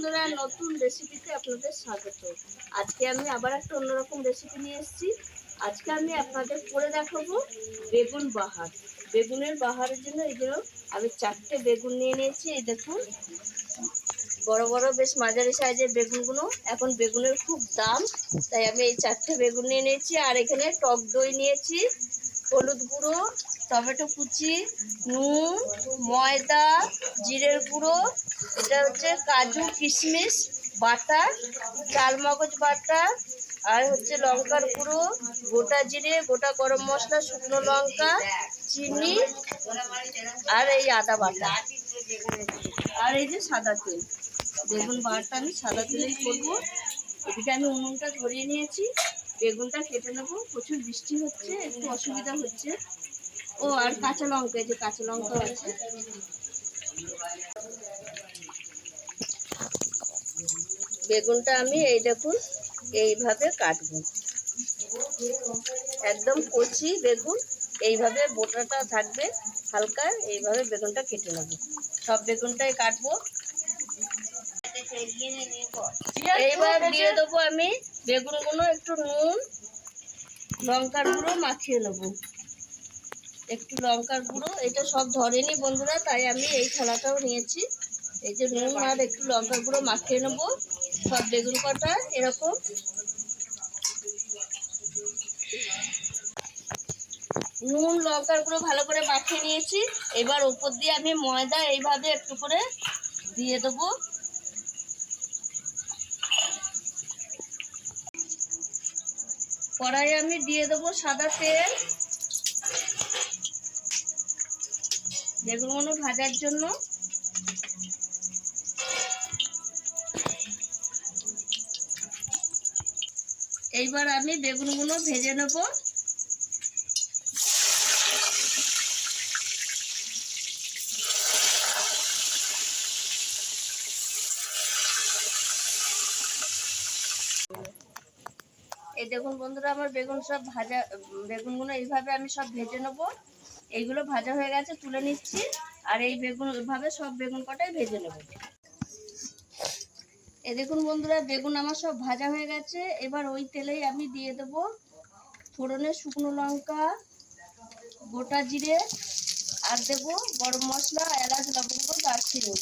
বন্ধুরা, নতুন রেসিপিতে আপনাদের স্বাগত। আজকে আমি আবার একটা অন্যরকম রেসিপি নিয়ে এসেছি। আজকে আমি আপনাদের করে দেখাবো বেগুন বাহার। বেগুনের বাহারের জন্য এগুলো আমি 4টে বেগুন নিয়ে নিয়েছি। এই দেখুন, বড় বড় বেশ মাঝারি সাইজের বেগুনগুলো। এখন বেগুনের খুব দাম, তাই আমি এই 4টে বেগুন নিয়ে নিয়েছি। আর এখানে টক দই নিয়েছি, হলুদ গুঁড়ো, টমেটো কুচি, নুন, ময়দা, জিরের গুঁড়ো, এটা হচ্ছে কাজু কিশমিশ বাটা, চালমগজ বাটা, আর হচ্ছে লঙ্কার গুঁড়ো, গোটা জিরে, গোটা গরম মশলা, শুকনো লঙ্কা, চিনি, আর এই আদা বাটা, আর এই যে সাদা তেল। বেগুন বাটাটা আমি সাদা তেলেই করবো। এদিকে আমি উনুনটা ধরিয়ে নিয়েছি, বেগুনটা কেটে নেবো। প্রচুর বৃষ্টি হচ্ছে, একটু অসুবিধা হচ্ছে। ও আর কাঁচা লঙ্কা, এই যে কাঁচা লঙ্কা আছে। বেগুনটা আমি এই দেখুন এইভাবে কাটবো, একদম কচি বেগুন, এইভাবে বোটাটা থাকবে হালকা, এইভাবে বেগুনটা কেটে নেবো। সব বেগুনটাই কাটবো। এইবার দিয়ে দেবো আমি বেগুনগুলো, একটু নুন লঙ্কার গুঁড়ো মাখিয়ে নেবো। একটু লঙ্কার গুঁড়ো, এটা সব ধরেনি বন্ধুরা, তাই আমি এই থালাটাও নিয়েছি। এই যে নুন আর একটু লঙ্কার গুঁড়ো মাখিয়ে নেবো সব বেগুন কটা। এরকম নুন লঙ্কার গুঁড়ো ভালো করে মাখিয়ে নিয়েছি। এবার উপর দিয়ে আমি ময়দা এইভাবে একটু করে দিয়ে দেবো। কড়াইয়ে আমি দিয়ে দেবো সাদা তেল, বেগুনগুলো ভাজার জন্য। এইবার আমি বেগুনগুলো ভেজে নেব। এই দেখুন বন্ধুরা, আমার বেগুন সব ভাজা, বেগুনগুলো এইভাবে আমি সব ভেজে নেব। এইগুলো ভাজা হয়ে গেছে, তুলে নিচ্ছি। আর এই বেগুন এইভাবে সব বেগুন কটাই ভেজে নেব। এই দেখুন বন্ধুরা, বেগুন আমার সব ভাজা হয়ে গেছে। এবার ওই তেলেই আমি দিয়ে দেব ফোড়নে শুকনো লঙ্কা, গোটা জিরে, আর দেব গরম মশলা, এলাচ, লবঙ্গ, দারচিনি।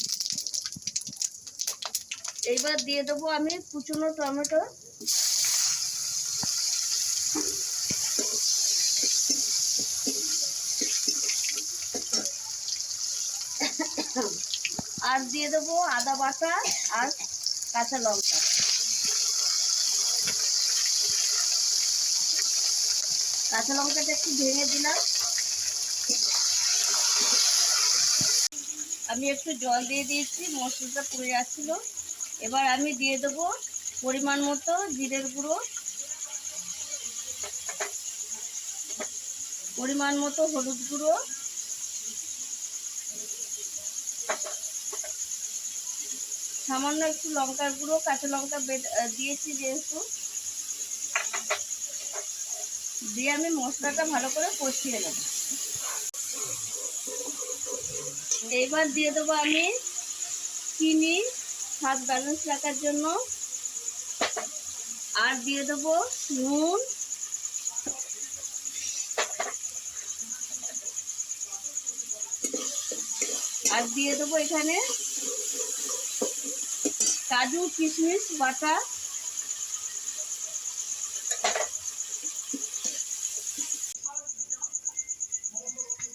এইবার দিয়ে দেবো আমি কুচনো টমেটো, আর দিয়ে দেবো আদা বাটা আর কাঁচা লঙ্কা। কাঁচা লঙ্কাটা একটু ভেঙে দিলাম। আমি একটু জল দিয়ে দিয়েছি, মশলাটা পুড়ে যাচ্ছিল। এবার আমি দিয়ে দেবো পরিমাণ মতো জিরের গুঁড়ো, পরিমাণ মতো হলুদ গুঁড়ো, সামান্য একটু লঙ্কার গুঁড়ো, কাঁচা লঙ্কা দিয়েছি যেহেতু। দিয়ে আমি মশলাটা ভালো করে কষিয়ে নেব। এইবার দিয়ে দেবো আমি চিনি স্বাদ ব্যালেন্স রাখার জন্য, আর দিয়ে দেবো নুন, আর দিয়ে দেবো এখানে কাজু কিশমিশ বাটা।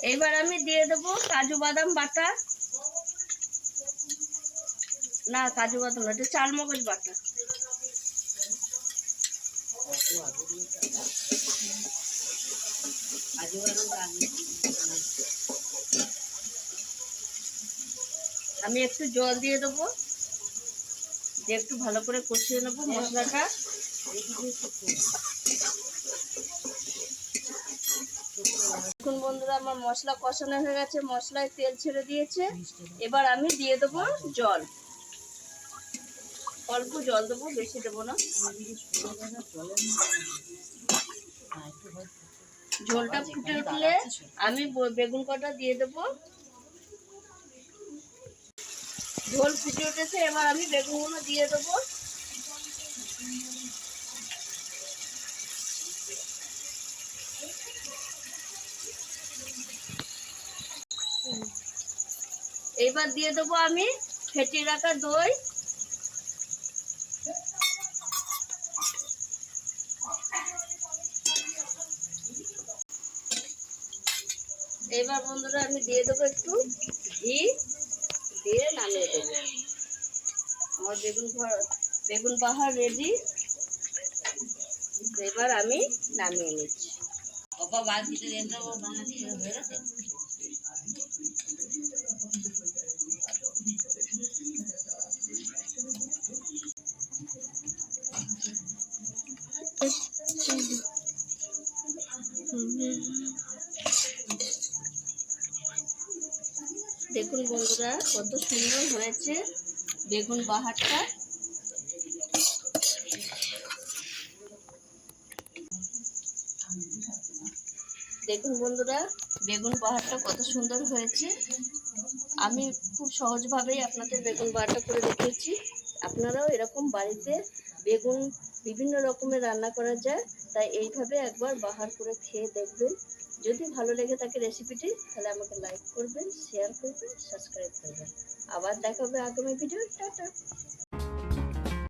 এইবার আমি দিয়ে দেবো কাজু বাদাম বাটা, না কাজু বাদাম না, এটা চালমগজ বাটা। আমি একটু জল দিয়ে দেবো, দিয়ে একটু ভালো করে কষিয়ে নেবো মশলাটা। দেখুন বন্ধুরা, আমার মশলা কষানো হয়ে গেছে, মশলায় তেল ছেড়ে দিয়েছে। এবার আমি দিয়ে দেবো জল, অল্প জল দেবো, বেশি দেবো না। ঝোলটা ফুটে উঠলে আমি বেগুন কটা দিয়ে দেবো। ঝোল ফুটে উঠেছে, এবার আমি বেগুনগুলো দিয়ে দেবো। এবার দিয়ে দেবো আমি ফেটিয়ে রাখা দই। এবার বন্ধুরা আমি দিয়ে দেবো একটু ঘি, দিয়ে নামিয়ে দেবো। আমার বেগুন বাহার রেডি। এবার আমি নামিয়ে নিচ্ছি। দেখুন বন্ধুরা কত সুন্দর হয়েছে বেগুন বাহারটা। দেখুন বন্ধুরা বেগুন বাহারটা কত সুন্দর হয়েছে। আমি খুব সহজভাবেই আপনাদের বেগুন বাহারটা করে দেখিয়েছি। আপনারাও এরকম বাড়িতে বেগুন বিভিন্ন রকমের রান্না করা যায়, তাই এইভাবে একবার বাহার করে খেয়ে দেখবেন। যদি ভালো লেগে থাকে রেসিপিটি, তাহলে আমাকে লাইক করবেন, শেয়ার করবেন, সাবস্ক্রাইব করবেন। আবার দেখা হবে আগামী ভিডিও। টাটা।